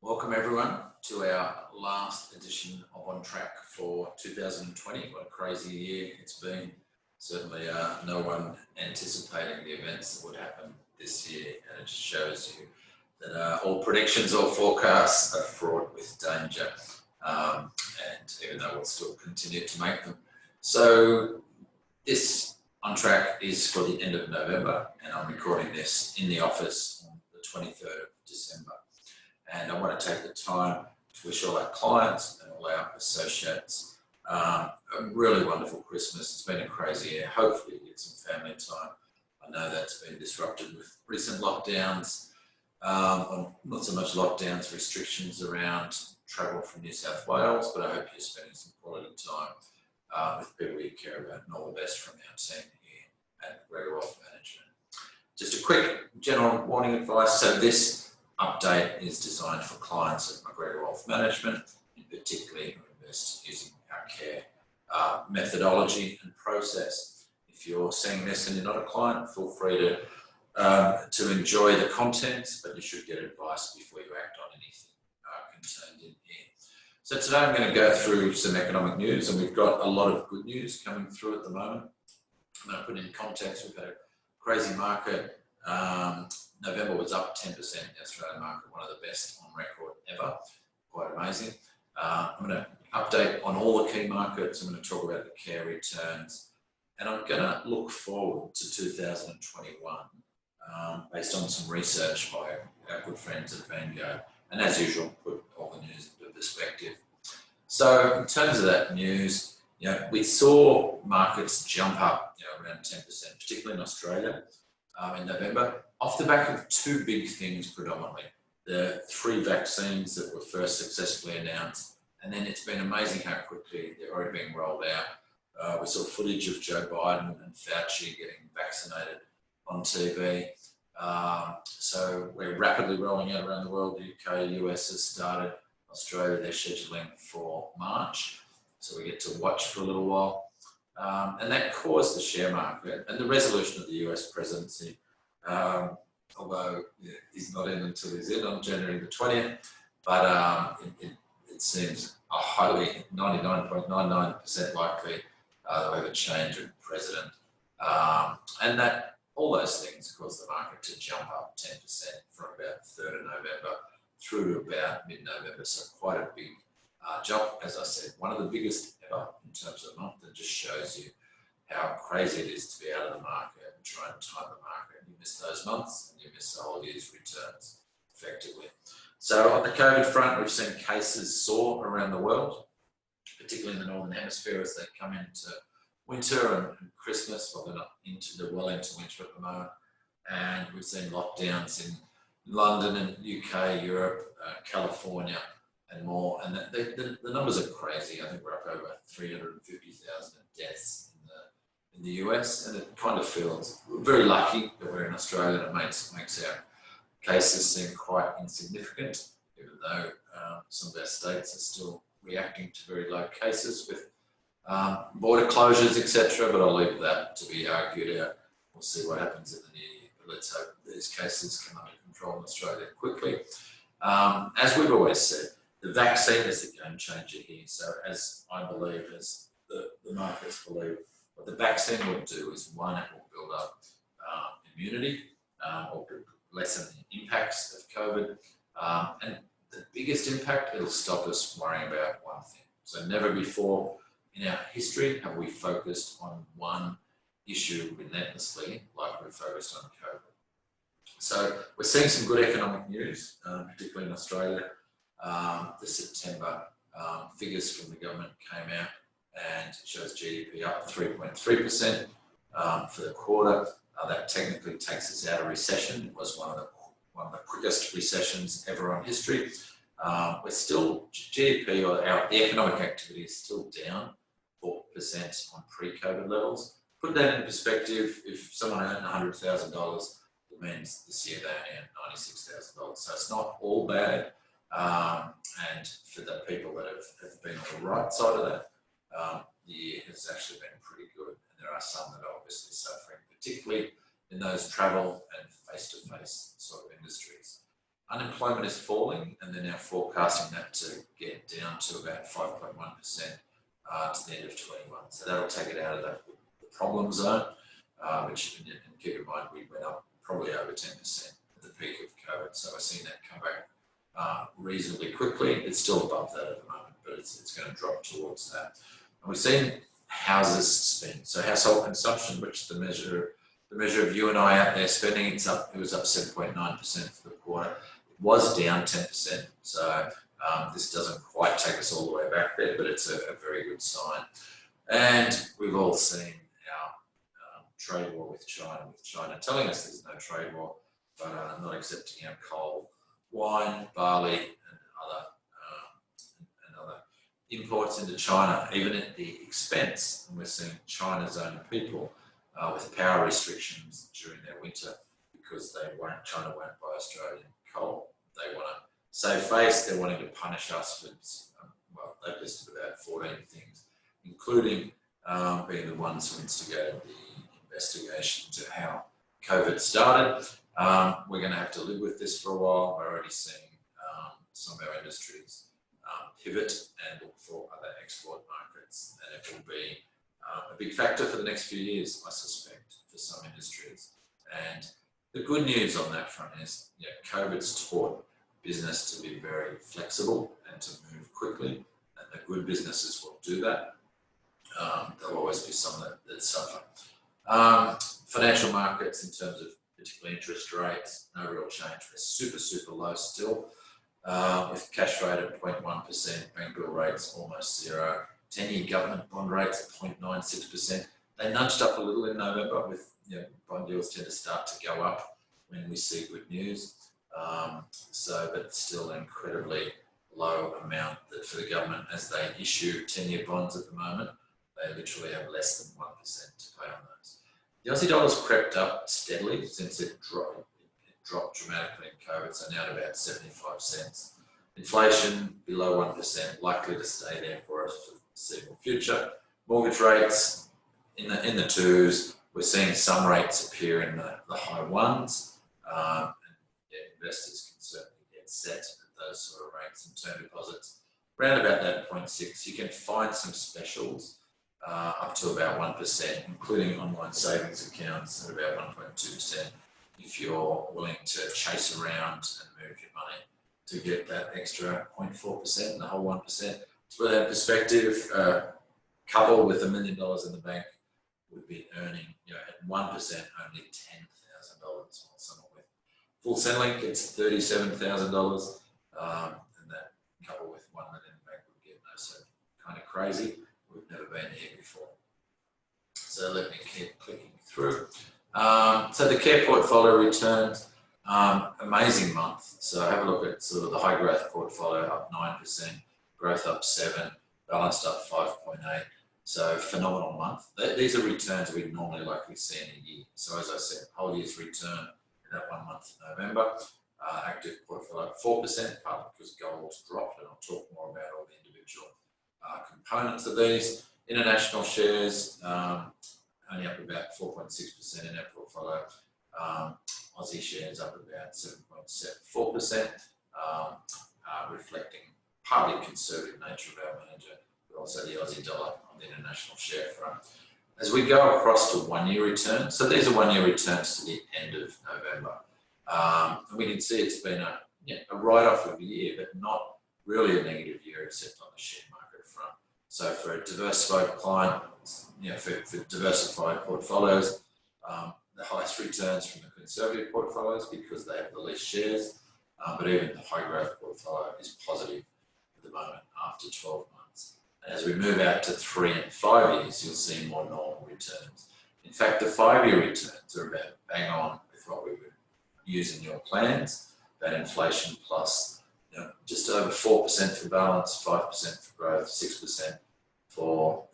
Welcome everyone to our last edition of On Track for 2020. What a crazy year it's been. Certainly no one anticipating the events that would happen this year, and it just shows you that all predictions or forecasts are fraught with danger, and even though we'll still continue to make them. So this On Track is for the end of November, and I'm recording this in the office on the 23rd of December. And I want to take the time to wish all our clients and all our associates a really wonderful Christmas. It's been a crazy year. Hopefully you get some family time. I know that's been disrupted with recent lockdowns, not so much lockdowns, restrictions around travel from New South Wales, but I hope you're spending some quality time with people you care about, and all the best from our team here at McGregor Wealth Management. Just a quick general warning advice. So this update is designed for clients of McGregor Wealth Management, in particularly who invest using our care methodology and process. If you're seeing this and you're not a client, feel free to enjoy the contents, but you should get advice before you act on anything contained in here. So today I'm going to go through some economic news, and we've got a lot of good news coming through at the moment. I'm going to put in context, we've had a crazy market. November was up 10% in the Australian market, one of the best on record ever. Quite amazing. I'm going to update on all the key markets. I'm going to talk about the care returns, and I'm going to look forward to 2021 based on some research by our good friends at Vanguard, and as usual, put all the news into perspective. So in terms of that news, we saw markets jump up around 10%, particularly in Australia. In November, off the back of two big things predominantly. The 3 vaccines that were first successfully announced, and then it's been amazing how quickly they're already being rolled out. We saw footage of Joe Biden and Fauci getting vaccinated on TV. So we're rapidly rolling out around the world. The UK, US has started. Australia, they're scheduling for March. So we get to watch for a little while. And that caused the share market and the resolution of the US presidency, although he's not in until he's in on January the 20th, but it seems a highly 99.99% likely that we have a change of president. And that all those things caused the market to jump up 10% from about the 3rd of November through to about mid-November. So quite a big jump, as I said, one of the biggest ever in terms of a month, that just shows you how crazy it is to be out of the market and try and time the market. You miss those months and you miss the whole year's returns effectively. So on the COVID front, we've seen cases soar around the world, particularly in the Northern Hemisphere as they come into winter and Christmas. Well, they're well into winter at the moment. And we've seen lockdowns in London and UK, Europe, California, and more, and the numbers are crazy. I think we're up over 350,000 deaths in the US, and it kind of feels very lucky that we're in Australia, and it makes our cases seem quite insignificant, even though some of our states are still reacting to very low cases with border closures, etc. But I'll leave that to be argued out. We'll see what happens in the new year, but let's hope these cases come under control in Australia quickly. As we've always said, the vaccine is the game changer here. So as I believe, as the markets believe, what the vaccine will do is, one, it will build up immunity or lessen the impacts of COVID. And the biggest impact, it'll stop us worrying about one thing. So never before in our history have we focused on one issue relentlessly like we're focused on COVID. So we're seeing some good economic news, particularly in Australia. The September figures from the government came out, and it shows GDP up 3.3% for the quarter. That technically takes us out of recession. It was one of the quickest recessions ever on history. We're still, GDP, or the economic activity, is still down 4% on pre-COVID levels. Put that in perspective, if someone earned $100,000, it means this year they only earned $96,000. So it's not all bad. And for the people that have been on the right side of that, the year has actually been pretty good. And there are some that are obviously suffering, particularly in those travel and face-to-face sort of industries. Unemployment is falling, and they're now forecasting that to get down to about 5.1% to the end of 21. So that'll take it out of the problem zone, which, and keep in mind, we went up probably over 10% at the peak of COVID. So we're seeing that come back reasonably quickly. It's still above that at the moment, but it's going to drop towards that. And we've seen houses spend. So household consumption, which the measure of you and I out there spending, it was up 7.9% for the quarter. It was down 10%. So this doesn't quite take us all the way back there, but it's a very good sign. And we've all seen our trade war with China telling us there's no trade war, but not accepting our coal, wine, barley, and other imports into China, even at the expense. And we're seeing China's own people with power restrictions during their winter because China won't buy Australian coal. They want to save face. They're wanting to punish us for, well, they've listed about 14 things, including being the ones who instigated the investigation to how COVID started. We're going to have to live with this for a while. We're already seeing some of our industries pivot and look for other export markets, and it will be a big factor for the next few years, I suspect, for some industries. And the good news on that front is, COVID's taught business to be very flexible and to move quickly, and the good businesses will do that. There'll always be some that suffer. Financial markets, in terms of particularly interest rates, no real change. We're super, super low still, with cash rate at 0.1%, bank bill rates almost zero, 10-year government bond rates at 0.96%. They nudged up a little in November with, bond yields tend to start to go up when we see good news. But still an incredibly low amount that for the government as they issue 10-year bonds at the moment. They literally have less than 1% to pay on those. The Aussie dollar's crept up steadily since it dropped dramatically in COVID, so now at about 75 cents. Inflation below 1%, likely to stay there for us for the foreseeable future. Mortgage rates in the twos. We're seeing some rates appear in the high ones. Investors can certainly get set at those sort of rates in term deposits. Around about that 0.6, you can find some specials up to about 1%, including online savings accounts at about 1.2%. If you're willing to chase around and move your money to get that extra 0.4% and the whole 1%. To put that in perspective, a couple with $1 million in the bank would be earning, at 1% only $10,000, while someone with full Centrelink gets $37,000, and that couple with $1 million in the bank would get so kind of crazy. We've never been here before. So let me keep clicking through. So the care portfolio returns, amazing month. So have a look at sort of the high growth portfolio up 9%, growth up 7%, balanced up 5.8%. So phenomenal month. These are returns we'd normally likely see in a year. So as I said, whole year's return in that 1 month in November. Active portfolio up 4%, partly because gold's dropped, and I'll talk more about all the individual components of these. International shares, only up about 4.6% in our portfolio. Aussie shares up about 7.74%, reflecting partly conservative nature of our manager, but also the Aussie dollar on the international share front. As we go across to 1 year returns, so these are 1 year returns to the end of November. And we can see it's been a write-off of a year, but not really a negative year except on the share market front. So for a diversified client, for diversified portfolios, the highest returns from the conservative portfolios because they have the least shares, but even the high growth portfolio is positive at the moment after 12 months. And as we move out to 3 and 5 years, you'll see more normal returns. In fact, the 5-year returns are about bang on with what we would use in your plans, that inflation plus just over 4% for balance, 5% for growth, 6% for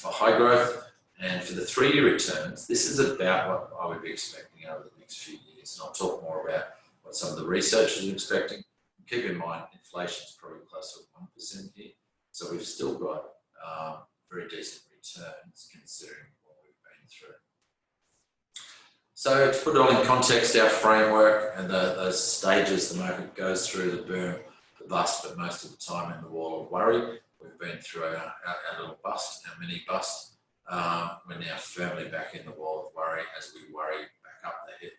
high growth. And for the 3-year returns, this is about what I would be expecting over the next few years. And I'll talk more about what some of the researchers are expecting. Keep in mind, inflation is probably close to 1% here. So we've still got very decent returns considering what we've been through. So to put it all in context, our framework and those stages the market goes through, the boom, the bust, but most of the time in the wall of worry. We've been through our little bust, our mini bust. We're now firmly back in the wall of worry as we worry back up the hill.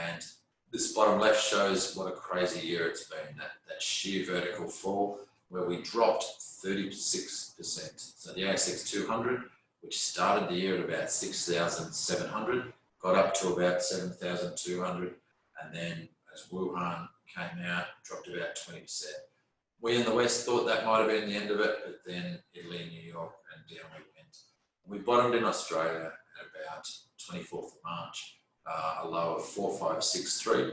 And this bottom left shows what a crazy year it's been, that sheer vertical fall where we dropped 36%. So the ASX 200, which started the year at about 6,700, got up to about 7,200, and then as Wuhan came out, dropped about 20%. We in the West thought that might have been the end of it, but then Italy and New York and down we went. We bottomed in Australia at about 24th of March, a low of 4,563, and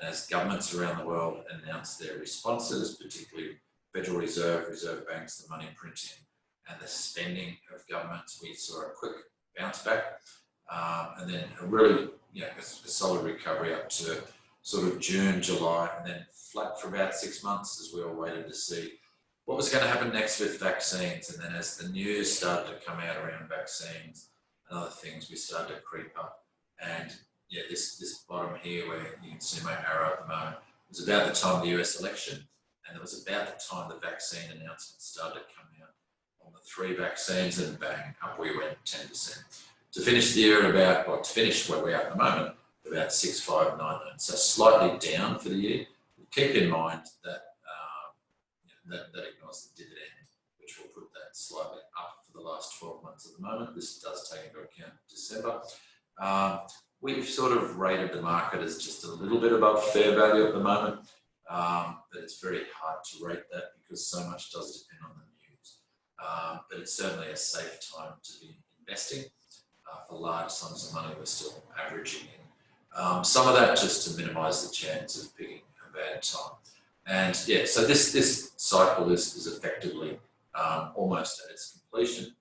as governments around the world announced their responses, particularly Federal Reserve, Reserve banks, the money printing, and the spending of governments, we saw a quick bounce back. And then a really, a solid recovery up to sort of June, July, and then flat for about 6 months as we all waited to see what was going to happen next with vaccines. And then as the news started to come out around vaccines and other things, we started to creep up. And yeah, this bottom here where you can see my arrow at the moment was about the time of the US election, and it was about the time the vaccine announcements started to come out on the 3 vaccines, and bang, up we went 10%. To finish the year at about, or to finish where we are at the moment, about 6,599. So slightly down for the year. Keep in mind that that ignores the dividend, which will put that slightly up for the last 12 months at the moment. This does take into account December. We've sort of rated the market as just a little bit above fair value at the moment, but it's very hard to rate that because so much does depend on the news. But it's certainly a safe time to be investing. For large sums of money, we're still averaging in. Some of that just to minimise the chance of picking a bad time. And yeah, so this cycle is effectively almost at its completion.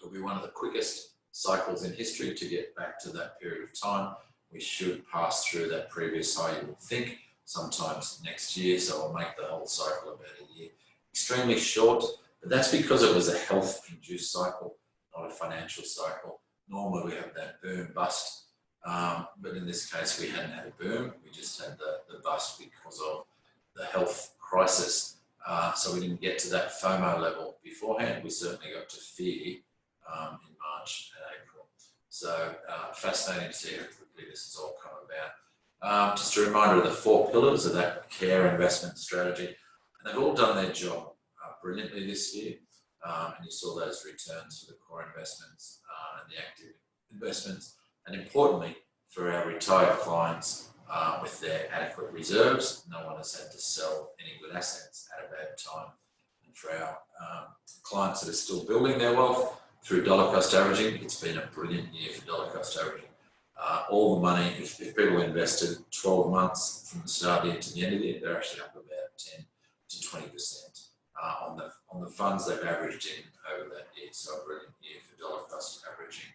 It'll be one of the quickest cycles in history to get back to that period of time. We should pass through that previous high, you would think, sometimes next year, so we'll make the whole cycle about a year. Extremely short, but that's because it was a health-induced cycle, not a financial cycle. Normally we have that boom bust, but in this case we hadn't had a boom, we just had the bust because of the health crisis. So we didn't get to that FOMO level beforehand. We certainly got to fear in March and April. So fascinating to see how quickly this has all come about. Just a reminder of the 4 pillars of that care investment strategy, and they've all done their job brilliantly this year. And you saw those returns for the core investments and the active investments, and importantly for our retired clients with their adequate reserves, no one has had to sell any good assets at a bad time. And for our clients that are still building their wealth through dollar cost averaging, it's been a brilliant year for dollar cost averaging. All the money, if people invested 12 months from the start of the year to the end of the year, they're actually up about 10 to 20%. On the funds they've averaged in over that year, so a brilliant year for dollar cost averaging.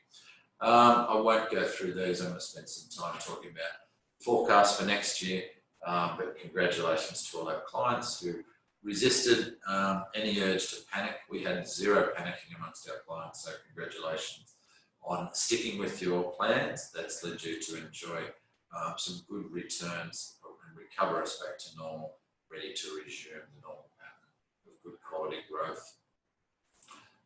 I won't go through these. I'm going to spend some time talking about forecasts for next year, but congratulations to all our clients who resisted any urge to panic. We had zero panicking amongst our clients, so congratulations on sticking with your plans. That's led you to enjoy some good returns and recover us back to normal, ready to resume the normal pattern of good quality growth.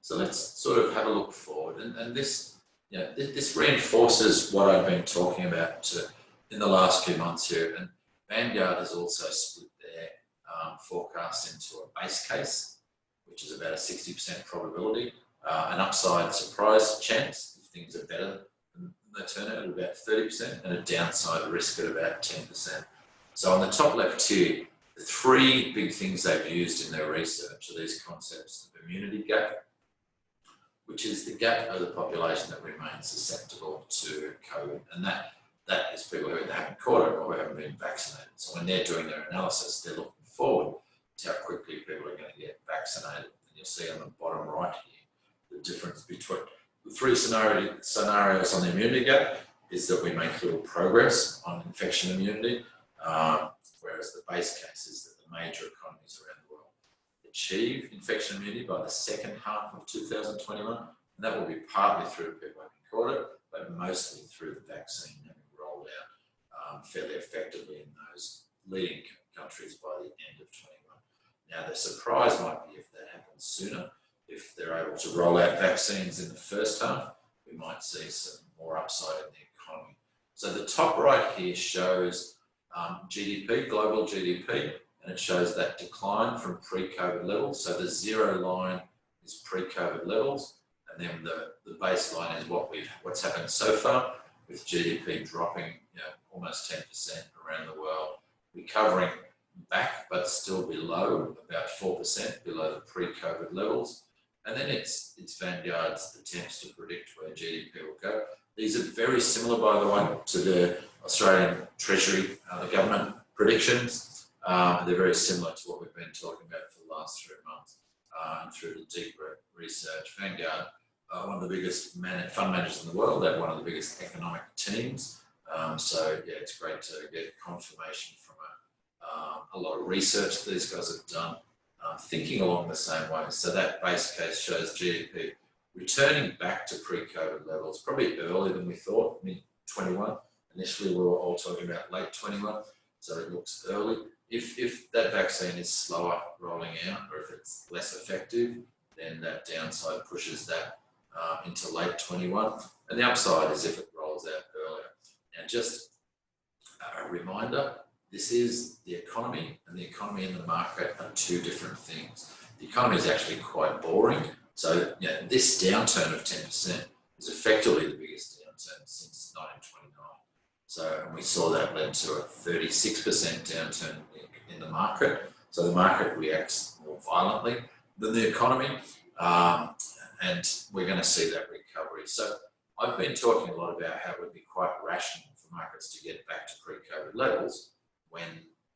So let's sort of have a look forward, and this, this reinforces what I've been talking about in the last few months here. And Vanguard has also split their forecast into a base case, which is about a 60% probability, an upside surprise chance if things are better than they turn out at about 30%, and a downside risk at about 10%. So on the top left here, the 3 big things they've used in their research are these concepts of immunity gap, which is the gap of the population that remains susceptible to COVID. And that is people who haven't caught it or who haven't been vaccinated. So when they're doing their analysis, they're looking forward to how quickly people are going to get vaccinated. And you'll see on the bottom right here, the difference between the 3 scenarios on the immunity gap is that we make little progress on infection immunity, whereas the base case is that the major economies around the world achieve infection immunity by the second half of 2021, and that will be partly through people having caught it, but mostly through the vaccine having fairly effectively in those leading countries by the end of 21. Now, the surprise might be if that happens sooner. If they're able to roll out vaccines in the first half, we might see some more upside in the economy. So the top right here shows GDP, global GDP, and it shows that decline from pre-COVID levels. So the zero line is pre-COVID levels, and then the baseline is what's happened so far, with GDP dropping almost 10% around the world, recovering back but still below, about 4% below the pre-COVID levels. And then it's Vanguard's attempts to predict where GDP will go. These are very similar, by the way, to the Australian Treasury, the government predictions. They're very similar to what we've been talking about for the last 3 months and through the deeper research. Vanguard, one of the biggest fund managers in the world, they're one of the biggest economic teams. So yeah, it's great to get confirmation from a lot of research that these guys have done, thinking along the same way. So that base case shows GDP returning back to pre-COVID levels, probably earlier than we thought, mid-21. Initially, we were all talking about late 21, so it looks early. If that vaccine is slower rolling out, or if it's less effective, then that downside pushes that into late 21. And the upside is if it rolls out earlier. Now, just a reminder, this is the economy, and the economy and the market are two different things. The economy is actually quite boring. So this downturn of 10% is effectively the biggest downturn since 1929. So, and we saw that led to a 36% downturn in the market. So the market reacts more violently than the economy, and we're going to see that recovery. So I've been talking a lot about how it would be quite rational for markets to get back to pre-COVID levels when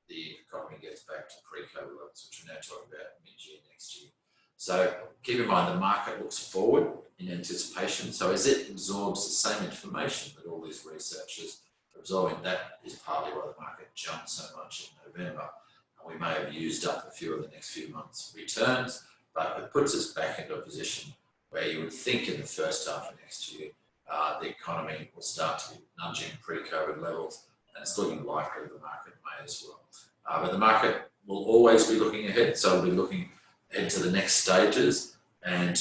the economy gets back to pre-COVID levels, which we're now talking about mid-year next year. So keep in mind the market looks forward in anticipation. So as it absorbs the same information that all these researchers are absorbing, that is partly why the market jumped so much in November. And we may have used up a few of the next few months' returns, but it puts us back into a position where you would think in the first half of next year, the economy will start to be nudging pre-COVID levels, and it's looking likely the market may as well. But the market will always be looking ahead, so we'll be looking ahead to the next stages, and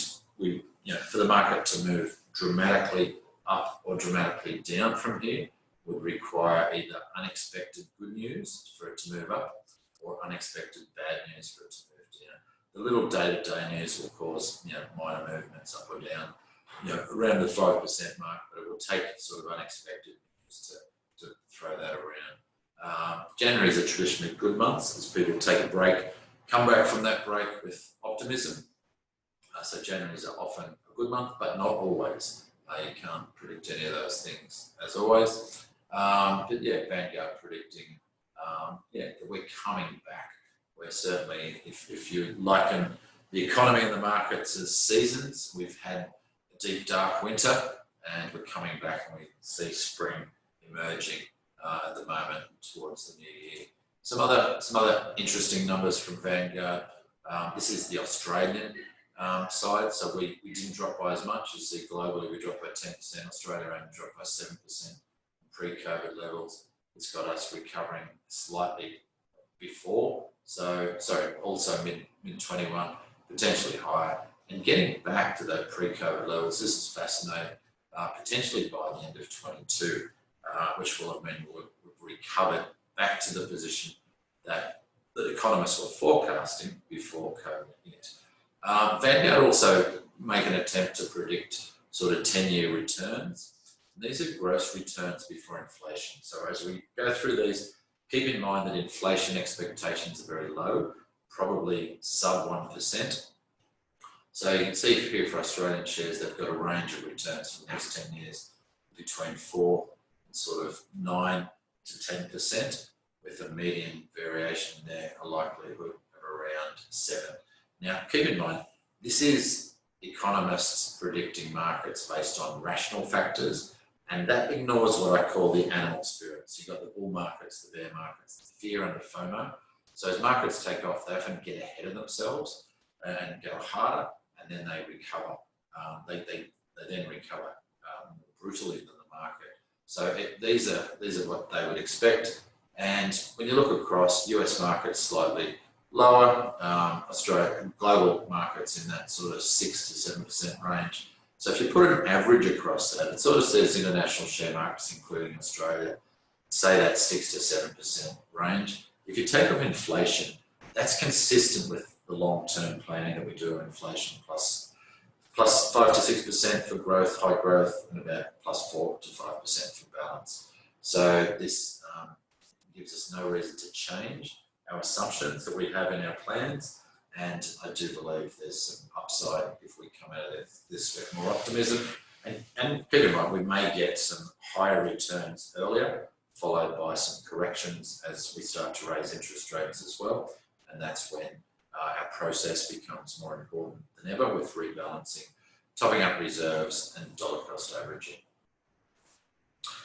for the market to move dramatically up or dramatically down from here would require either unexpected good news for it to move up or unexpected bad news for it to move down. The little day-to-day news will cause minor movements up or down, around the 5% mark, but it will take sort of unexpected news to throw that around. Januaries are traditionally good months as people take a break, come back from that break with optimism. So Januaries are often a good month, but not always. You can't predict any of those things as always. But yeah, Vanguard predicting that we're coming back. We're certainly, if you liken the economy and the markets as seasons, we've had a deep, dark winter, and we're coming back and we see spring emerging at the moment towards the new year. Some other interesting numbers from Vanguard. This is the Australian side, so we didn't drop by as much. You see globally we dropped by 10%, Australia only dropped by 7% pre-COVID levels. It's got us recovering slightly before, also mid-21, potentially higher, and getting back to those pre-COVID levels. This is fascinating, potentially by the end of 22, which will have meant we've recovered back to the position that the economists were forecasting before COVID hit. Vanguard also make an attempt to predict sort of 10-year returns. And these are gross returns before inflation. So as we go through these, keep in mind that inflation expectations are very low, probably sub 1%. So you can see here for Australian shares, they've got a range of returns for the next 10 years between 4 and sort of 9 to 10%, with a median variation there, a likelihood of around 7. Now, keep in mind, this is economists predicting markets based on rational factors, and that ignores what I call the animal spirits. You've got the bull markets, the bear markets, the fear and the FOMO. So as markets take off, they often get ahead of themselves and go harder, and then they recover. They then recover more brutally than the market. So these are what they would expect. And when you look across, US markets slightly lower, Australia, global markets in that sort of 6 to 7% range. So if you put an average across that, it sort of says international share markets, including Australia, say that 6 to 7% range. If you take off inflation, that's consistent with the long-term planning that we do on inflation plus 5 to 6% for growth, high growth, and about plus 4 to 5% for balance. So this gives us no reason to change our assumptions that we have in our plans, and I do believe there's some upside if we come out of this with more optimism. And keep in mind, we may get some higher returns earlier, followed by some corrections as we start to raise interest rates as well, and that's when our process becomes more important than ever with rebalancing, topping up reserves, and dollar cost averaging.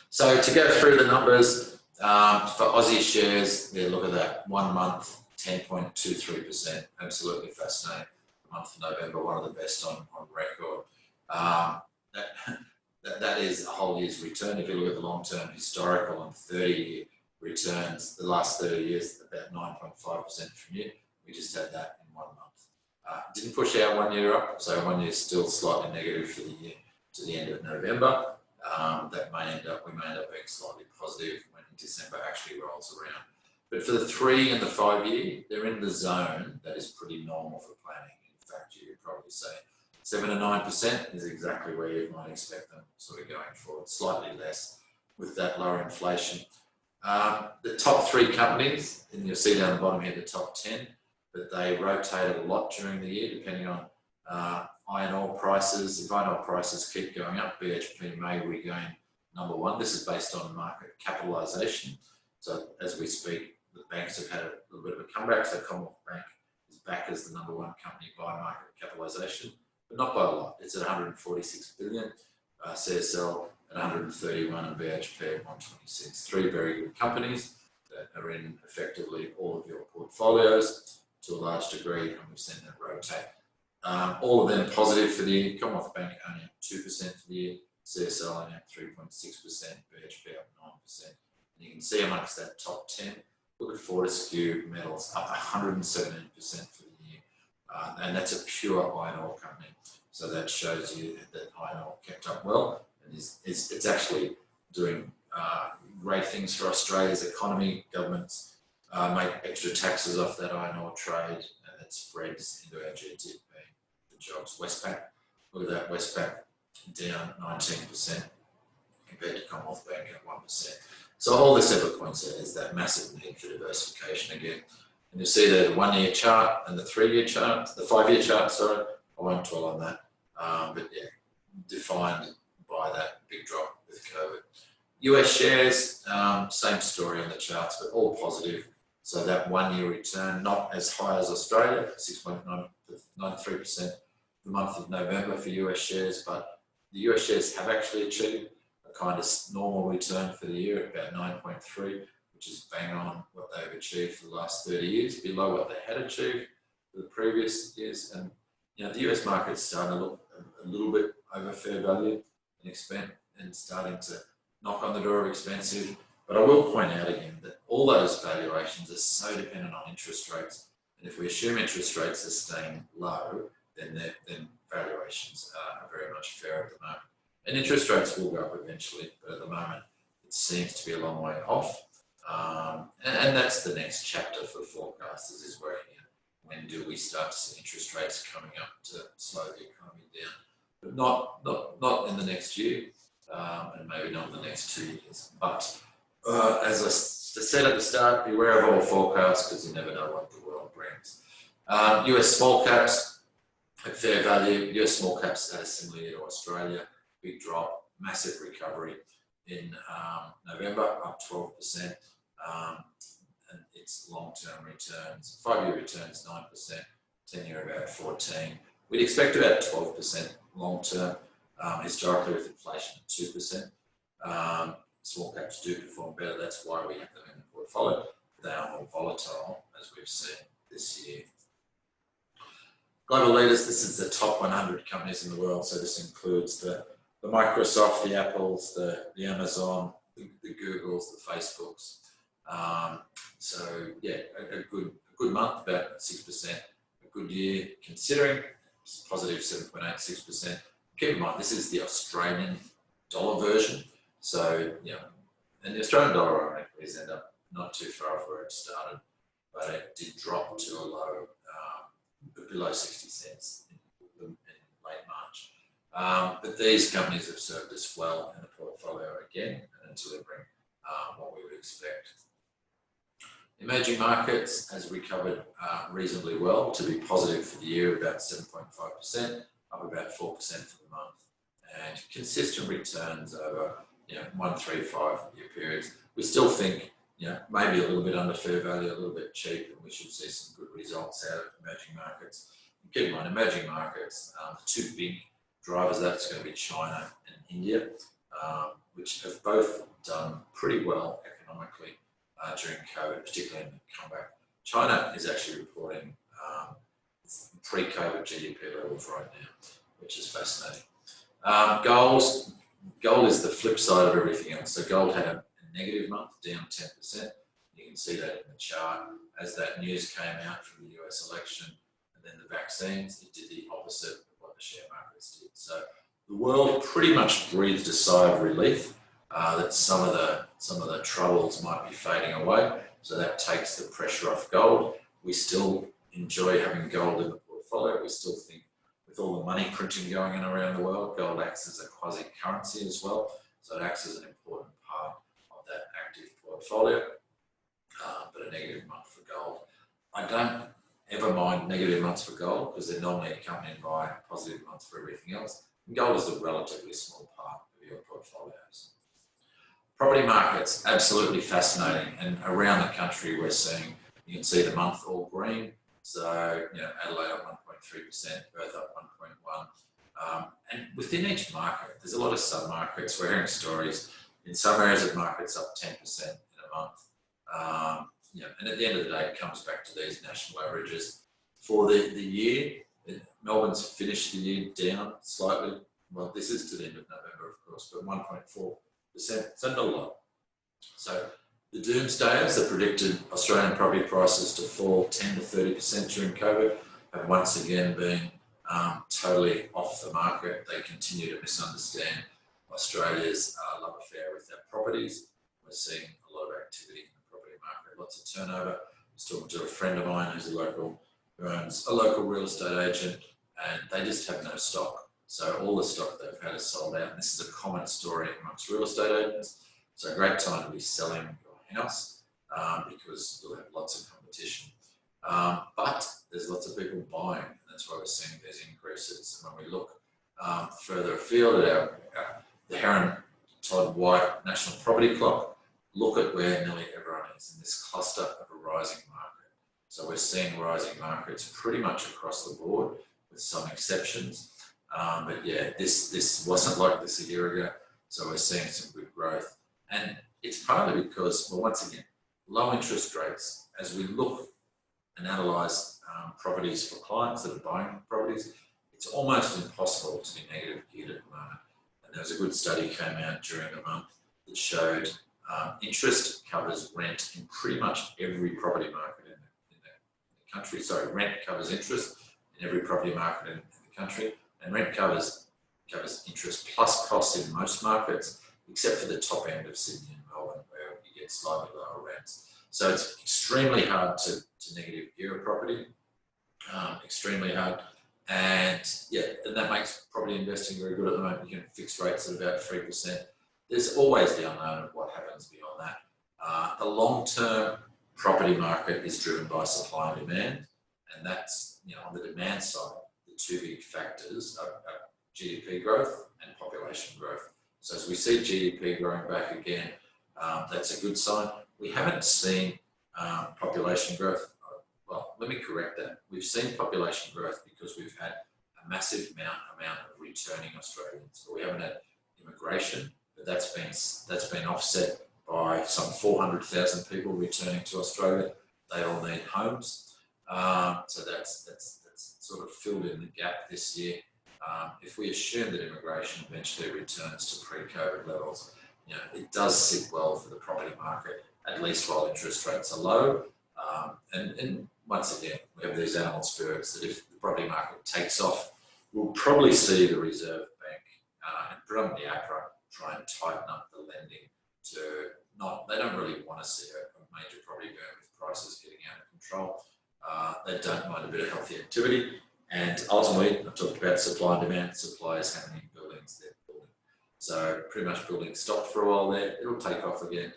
So to go through the numbers, for Aussie shares, look at that, 1 month, 10.23%, absolutely fascinating. The month of November, one of the best on record. That is a whole year's return. If you look at the long-term historical and 30-year returns, the last 30 years, about 9.5% from you. We just had that in 1 month. Didn't push our 1 year up, so 1 year is still slightly negative for the year to the end of November. We may end up being slightly positive when December actually rolls around. But for the 3 and the 5 year, they're in the zone that is pretty normal for planning. In fact, you could probably say 7 to 9% is exactly where you might expect them sort of going forward, slightly less with that lower inflation. The top 3 companies, and you'll see down the bottom here, the top 10, but they rotated a lot during the year depending on iron ore prices. If iron ore prices keep going up, BHP may regain number 1. This is based on market capitalisation. So as we speak, the banks have had a little bit of a comeback. So Commonwealth Bank is back as the number 1 company by market capitalisation, but not by a lot. It's at 146 billion, CSL at 131 and BHP at 126. 3 very good companies that are in effectively all of your portfolios to a large degree, and we've seen that rotate. All of them positive for the year. Commonwealth Bank only up 2% for the year, CSL only up 3.6%, BHP up 9%. And you can see amongst that top 10, look at Fortescue Metals up 117% for the year. And that's a pure iron ore company. So that shows you that iron ore kept up well, and it's actually doing great things for Australia's economy. Governments make extra taxes off that iron ore trade, and it spreads into our GDP. The jobs. Westpac, look at that, Westpac down 19% compared to Commonwealth Bank at 1%. So all this ever points at is that massive need for diversification again. And you see the 1 year chart and the 3 year chart, the 5 year chart, sorry, I won't dwell on that. But yeah, defined by that big drop with COVID. US shares, same story on the charts, but all positive. So that 1 year return, not as high as Australia, 6.93% the month of November for US shares, but the US shares have actually achieved a kind of normal return for the year at about 9.3, which is bang on what they've achieved for the last 30 years, below what they had achieved for the previous years. And the US market's starting to look a little bit over fair value and starting to knock on the door of expensive. But I will point out again that all those valuations are so dependent on interest rates. And if we assume interest rates are staying low, then valuations are very much fair at the moment. And interest rates will go up eventually, but at the moment it seems to be a long way off. And that's the next chapter for forecasters, is working out when do we start to see interest rates coming up to slow the economy down. But not in the next year, and maybe not in the next 2 years. But as I said at the start, beware of all forecasts because you never know what the world brings. US small caps at fair value. US small caps status similar to Australia. Big drop, massive recovery in November, up 12%. And its long-term returns, 5 year returns 9%, 10 year about 14%. We'd expect about 12% long-term. Historically with inflation at 2%. Small caps do perform better. That's why we have them in the portfolio. They are more volatile, as we've seen this year. Global leaders, this is the top 100 companies in the world. So this includes the the Microsoft, the Apples, the Amazon, the Googles, the Facebooks. So yeah, a good month, about 6%. A good year considering, positive 7.86%. Keep in mind, this is the Australian dollar version. So, and the Australian dollar ironically has ended up not too far off where it started, but it did drop to a low below 60 cents in late March. But these companies have served us well in the portfolio again and delivering what we would expect. Emerging markets has recovered reasonably well to be positive for the year, about 7.5%, up about 4% for the month, and consistent returns over 1, 3, 5 year periods. We still think maybe a little bit under fair value, a little bit cheap, and we should see some good results out of emerging markets. Keep in mind, emerging markets, two big drivers, that's going to be China and India, which have both done pretty well economically during COVID, particularly in the comeback. China is actually reporting pre-COVID GDP levels right now, which is fascinating. Gold is the flip side of everything else. So gold had a negative month, down 10%. You can see that in the chart. As that news came out from the US election and then the vaccines, it did the opposite of what the share markets did. So the world pretty much breathed a sigh of relief that some of the troubles might be fading away. So that takes the pressure off gold. We still enjoy having gold in the portfolio. We still think with all the money printing going on around the world, gold acts as a quasi-currency as well. So it acts as an important part of that active portfolio, but a negative month for gold. I don't ever mind negative months for gold because they're normally accompanied by positive months for everything else. And gold is a relatively small part of your portfolios. Property markets, absolutely fascinating. And around the country, we're seeing, you can see the month all green. So, Adelaide up 1.3%, Perth up 1.1%. And within each market, there's a lot of sub-markets. We're hearing stories in some areas of markets up 10% in a month. And at the end of the day, it comes back to these national averages. For the year, Melbourne's finished the year down slightly. Well, this is to the end of November, of course, but 1.4%. So not a lot. So the doomsdayers that predicted Australian property prices to fall 10 to 30% during COVID have once again been totally off the market. They continue to misunderstand Australia's love affair with their properties. We're seeing a lot of activity in the property market, lots of turnover. I was talking to a friend of mine who owns a local real estate agent, and they just have no stock. So all the stock they've had is sold out. And this is a common story amongst real estate agents. So a great time to be selling your house because you'll have lots of competition. But there's lots of people buying, and that's why we're seeing these increases. And when we look further afield at the Heron Todd White National Property Clock, look at where nearly everyone is in this cluster of a rising market. So we're seeing rising markets pretty much across the board, with some exceptions. But yeah, this wasn't like this a year ago. So we're seeing some good growth. And it's partly because, well, once again, low interest rates, as we look and analyse properties for clients that are buying properties, it's almost impossible to be negative geared at the moment. And there was a good study came out during the month that showed interest covers rent in pretty much every property market in the country. Sorry, rent covers interest in every property market in the country, and rent covers interest plus costs in most markets, except for the top end of Sydney and Melbourne, where you get slightly lower rents. So it's extremely hard to negative gear a property, extremely hard. And yeah, and that makes property investing very good at the moment. You can fix rates at about 3%. There's always the unknown of what happens beyond that. The long-term property market is driven by supply and demand, and that's, on the demand side, the two big factors are GDP growth and population growth. So as we see GDP growing back again, that's a good sign. We haven't seen population growth. Well, let me correct that. We've seen population growth because we've had a massive amount of returning Australians. But we haven't had immigration, but that's been offset by some 400,000 people returning to Australia. They all need homes. So that's sort of filled in the gap this year. if we assume that immigration eventually returns to pre-COVID levels, it does sit well for the property market, at least while interest rates are low. And once again, we have these animal spirits that if the property market takes off, we'll probably see the Reserve Bank and predominantly APRA try and tighten up the lending to they don't really want to see a major property boom with prices getting out of control. They don't mind a bit of healthy activity. And ultimately, I've talked about supply and demand. Supply is how many buildings they're building. So pretty much building stopped for a while there. It'll take off again.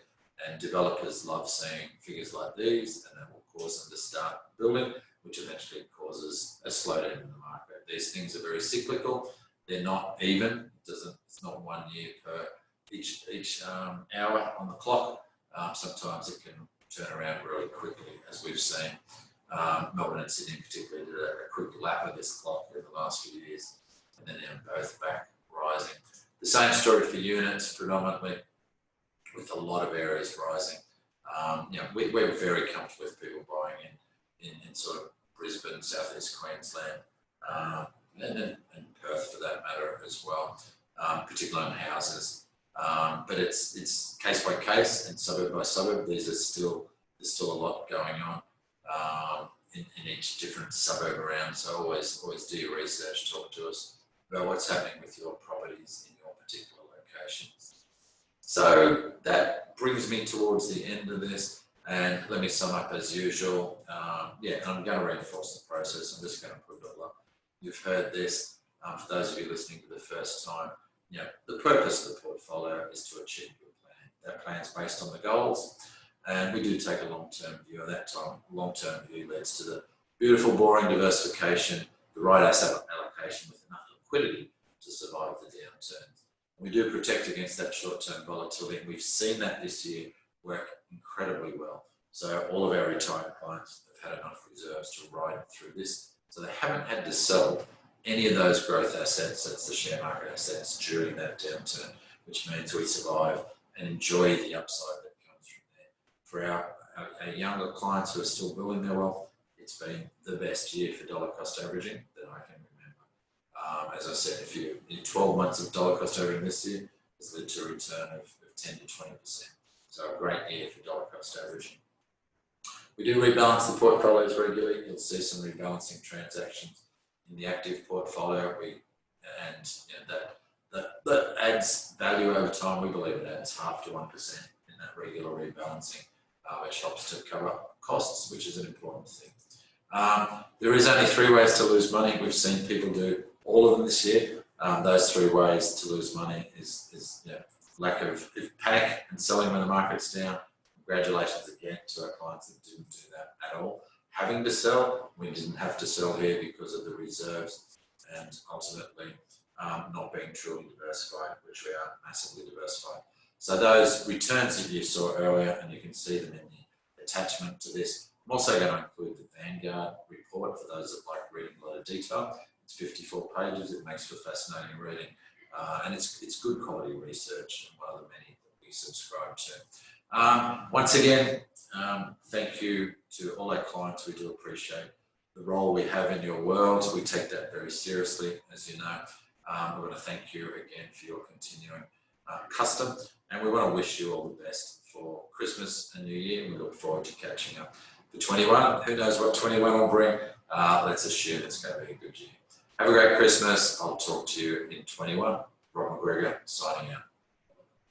And developers love seeing figures like these, and that will cause them to start building, which eventually causes a slowdown in the market. These things are very cyclical. They're not even. It's not 1 year per each hour on the clock. Sometimes it can turn around really quickly, as we've seen. Melbourne and Sydney particularly did a quick lap of this clock in the last few years, and then they're both back rising. The same story for units, predominantly, with a lot of areas rising. We're very comfortable with people buying in sort of Brisbane, southeast Queensland, and Perth for that matter as well, particularly on houses. But it's case by case and suburb by suburb. There's still a lot going on in each different suburb around. So always do your research. Talk to us about what's happening with your properties in your particular locations. So that brings me towards the end of this, and let me sum up as usual. I'm going to reinforce the process. I'm just going to put it all up. You've heard this. For those of you listening for the first time, the purpose of the portfolio is to achieve your plan. That plan is based on the goals, and we do take a long-term view. At that time, long-term view leads to the beautiful, boring diversification, the right asset allocation with enough liquidity to survive the downturn. We do protect against that short-term volatility, and we've seen that this year work incredibly well. So all of our retired clients have had enough reserves to ride through this. So they haven't had to sell any of those growth assets, that's the share market assets, during that downturn, which means we survive and enjoy the upside that comes from there. For our younger clients who are still building their wealth, it's been the best year for dollar cost averaging that I can remember. As I said, if you 12 months of dollar cost averaging this year has led to a return of 10 to 20%. So a great year for dollar cost averaging. We do rebalance the portfolios regularly. You'll see some rebalancing transactions in the active portfolio. That adds value over time. We believe it adds 0.5 to 1% in that regular rebalancing, which helps to cover costs, which is an important thing. There is only 3 ways to lose money. We've seen people do all of them this year. Those 3 ways to lose money is lack of panic and selling when the market's down. Congratulations again to our clients that didn't do that at all. Having to sell, we didn't have to sell here because of the reserves, and ultimately not being truly diversified, which we are massively diversified. So those returns that you saw earlier, and you can see them in the attachment to this. I'm also going to include the Vanguard report for those that like reading a lot of detail. It's 54 pages. It makes for fascinating reading, and it's good quality research, and one of the many that we subscribe to. Once again, thank you to all our clients. We do appreciate the role we have in your world. We take that very seriously, as you know. We want to thank you again for your continuing custom, and we want to wish you all the best for Christmas and New Year. We look forward to catching up for 21. Who knows what 21 will bring? Let's assume it's going to be a good year. Have a great Christmas. I'll talk to you in 21. Rob McGregor signing out.